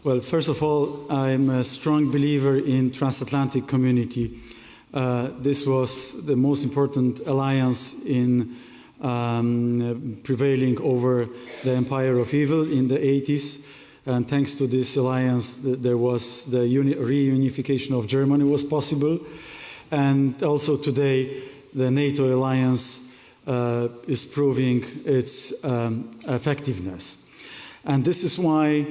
Well, first of all, I'm a strong believer in transatlantic community. This was the most important alliance in prevailing over the empire of evil in the 80s. And thanks to this alliance, there was the reunification of Germany was possible. And also today, the NATO alliance is proving its effectiveness. And this is why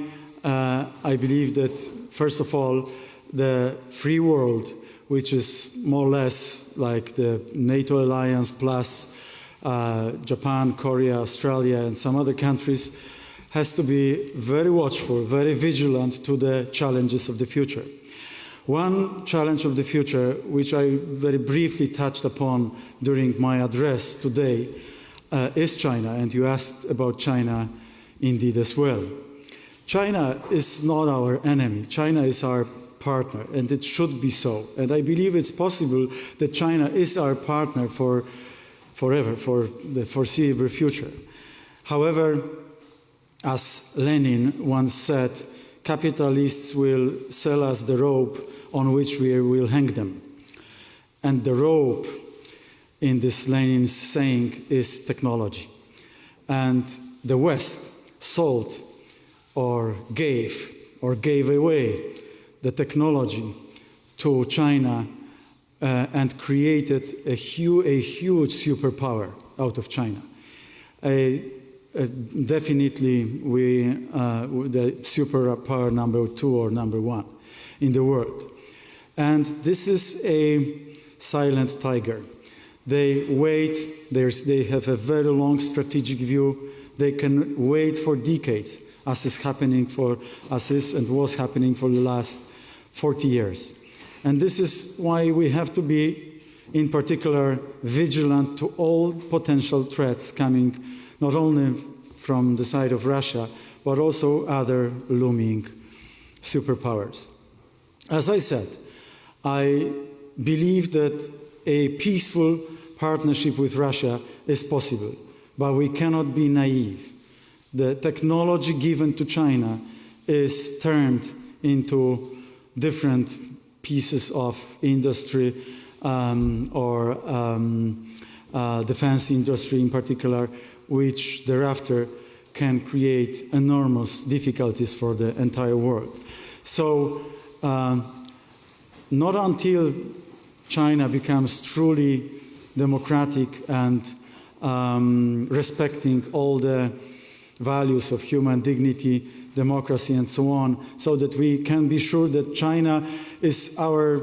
I believe that, first of all, the free world, which is more or less like the NATO alliance plus Japan, Korea, Australia, and some other countries, has to be very watchful, very vigilant to the challenges of the future. One challenge of the future, which I very briefly touched upon during my address today, is China, and you asked about China indeed as well. China is not our enemy. China is our partner, and it should be so. And I believe it's possible that China is our partner for forever, for the foreseeable future. However, as Lenin once said, capitalists will sell us the rope on which we will hang them. And the rope, in this Lenin's saying, is technology. And the West sold or gave away the technology to China and created a huge superpower out of China. Definitely the superpower number 2 or number 1 in the world. And this is a silent tiger. They wait, they have a very long strategic view. They can wait for decades, as is happening and was happening for the last 40 years. And this is why we have to be, in particular, vigilant to all potential threats coming not only from the side of Russia, but also other looming superpowers. As I said, I believe that a peaceful partnership with Russia is possible, but we cannot be naive. The technology given to China is turned into different pieces of industry or defense industry in particular, which thereafter can create enormous difficulties for the entire world. So not until China becomes truly democratic and respecting all the values of human dignity, democracy, and so on, so that we can be sure that China is our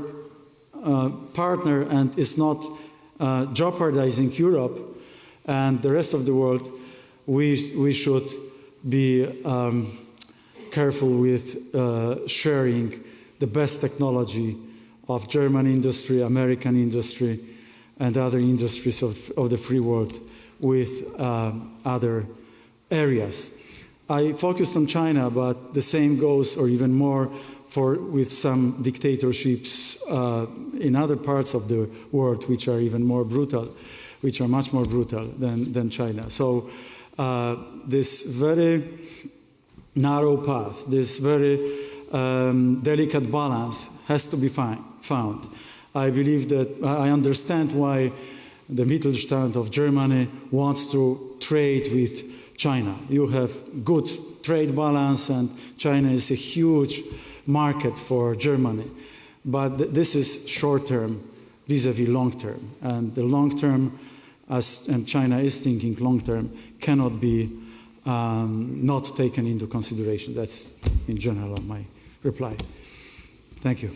partner and is not jeopardizing Europe and the rest of the world, we should be careful with sharing the best technology of German industry, American industry, and other industries of the free world with other areas. I focused on China, but the same goes, or even more, with some dictatorships in other parts of the world, which are even more brutal, which are much more brutal than China. So this very narrow path, this very delicate balance has to be found. I believe that I understand why the Mittelstand of Germany wants to trade with China. You have good trade balance, and China is a huge market for Germany. But this is short-term vis-à-vis long-term. And the long-term, and China is thinking long-term, cannot be not taken into consideration. That's, in general, my reply. Thank you.